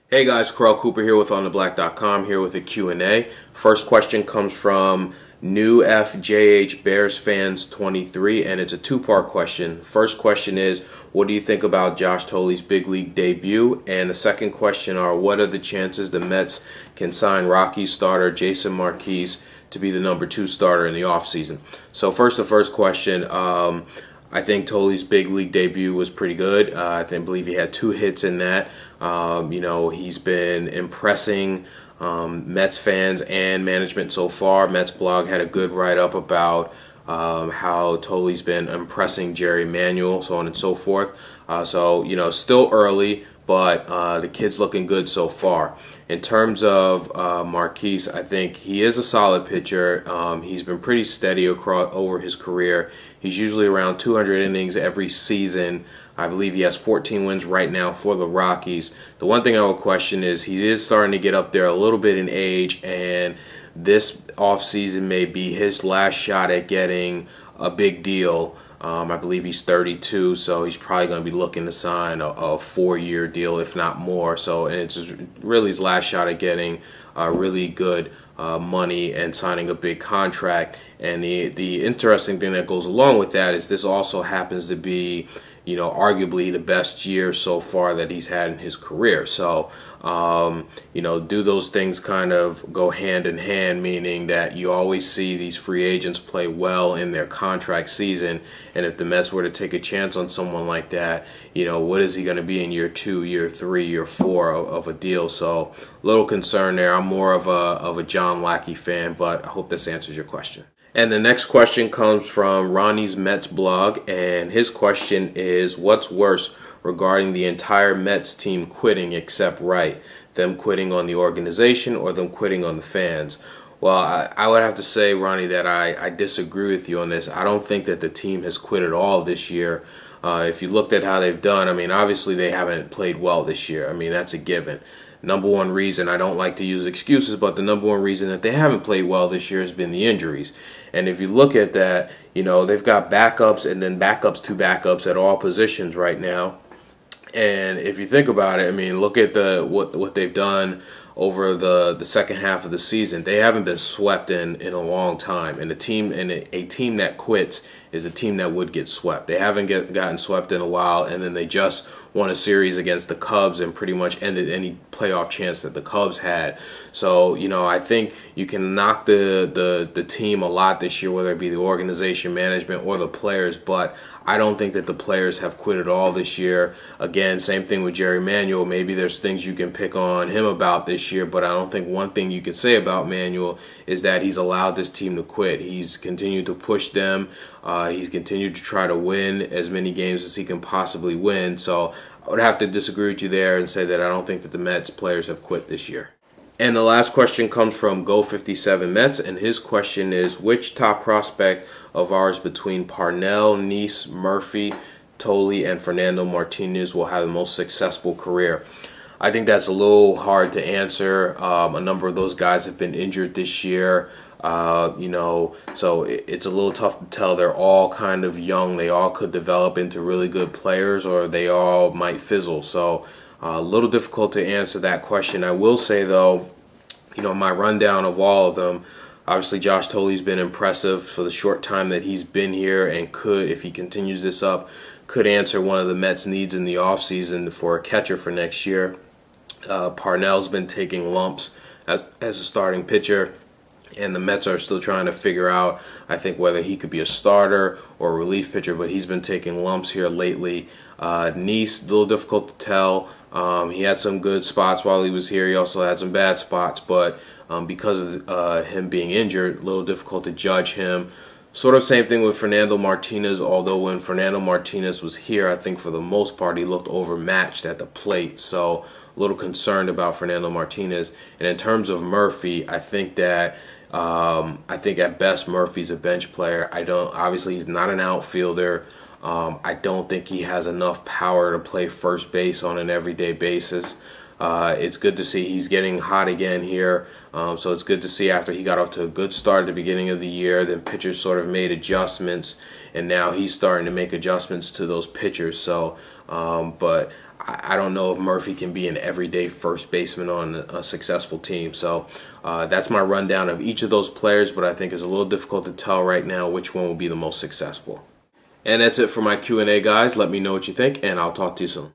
Hey guys, Corell Cooper here with OnTheBlack.com here with a Q&A. First question comes from New FJH Bears Fans 23, and it's a two-part question. First question is, what do you think about Josh Thole's big league debut? And the second question are, what are the chances the Mets can sign Rockies starter Jason Marquez to be the #2 starter in the offseason? So first, the first question, I think Thole's big league debut was pretty good. I believe he had 2 hits in that. He's been impressing Mets fans and management so far. Mets blog had a good write-up about how Thole's been impressing Jerry Manuel, so on and so forth. Still early, but the kid's looking good so far. In terms of Marquez, I think he is a solid pitcher. He's been pretty steady over his career. He's usually around 200 innings every season. I believe he has 14 wins right now for the Rockies. The one thing I would question is he is starting to get up there a little bit in age, and this offseason may be his last shot at getting a big deal. I believe he's 32, so he's probably going to be looking to sign a 4-year deal, if not more. And it's really his last shot at getting really good money and signing a big contract. And the interesting thing that goes along with that is this also happens to be, arguably the best year so far that he's had in his career. So, do those things kind of go hand in hand, meaning that you always see these free agents play well in their contract season, and if the Mets were to take a chance on someone like that, what is he going to be in year 2, year 3, year 4 of a deal? So, a little concern there. I'm more of a John Lackey fan, but I hope this answers your question. And the next question comes from Ronnie's Mets blog, and his question is, what's worse regarding the entire Mets team quitting except Wright? Them quitting on the organization or them quitting on the fans? Well, I would have to say, Ronnie, that I disagree with you on this. I don't think that the team has quit at all this year. If you looked at how they've done, obviously they haven't played well this year. That's a given. Number one reason, I don't like to use excuses, but the number one reason that they haven't played well this year has been the injuries. And if you look at that, they've got backups and then backups to backups at all positions right now. And if you think about it, look at what they've done over the second half of the season. They haven't been swept in a long time, and a team that quits is a team that would get swept. They haven't gotten swept in a while, and then they just won a series against the Cubs and pretty much ended any playoff chance that the Cubs had. So, I think you can knock the team a lot this year, whether it be the organization, management, or the players, but I don't think that the players have quit at all this year. Again, same thing with Jerry Manuel. Maybe there's things you can pick on him about this year, but I don't think one thing you can say about Manuel is that he's allowed this team to quit. He's continued to push them. He's continued to try to win as many games as he can possibly win. So I would have to disagree with you there and say that I don't think that the Mets players have quit this year. And the last question comes from Go57 Mets, and his question is, which top prospect of ours between Parnell, Neese, Murphy, Thole, and Fernando Martinez will have the most successful career? I think that's a little hard to answer. A number of those guys have been injured this year. So it's a little tough to tell. They're all kind of young. They all could develop into really good players, or they all might fizzle. So a little difficult to answer that question. I will say, though, my rundown of all of them, obviously Josh Thole's been impressive for the short time that he's been here, and could, if he continues this up, could answer one of the Mets' needs in the offseason for a catcher for next year. Parnell's been taking lumps as a starting pitcher, and the Mets are still trying to figure out, I think, whether he could be a starter or a relief pitcher, but he's been taking lumps here lately. Neese, a little difficult to tell. He had some good spots while he was here. He also had some bad spots, but because of him being injured, a little difficult to judge him. Sort of same thing with Fernando Martinez, although when Fernando Martinez was here, I think for the most part he looked overmatched at the plate. So a little concerned about Fernando Martinez. And in terms of Murphy, I think that at best Murphy's a bench player. Obviously he's not an outfielder. I don't think he has enough power to play first base on an everyday basis. It's good to see he's getting hot again here. So it's good to see after he got off to a good start at the beginning of the year, then pitchers sort of made adjustments, and now he's starting to make adjustments to those pitchers. So, but I don't know if Murphy can be an everyday first baseman on a successful team. So that's my rundown of each of those players, but I think it's a little difficult to tell right now which one will be the most successful. And that's it for my Q&A, guys. Let me know what you think, and I'll talk to you soon.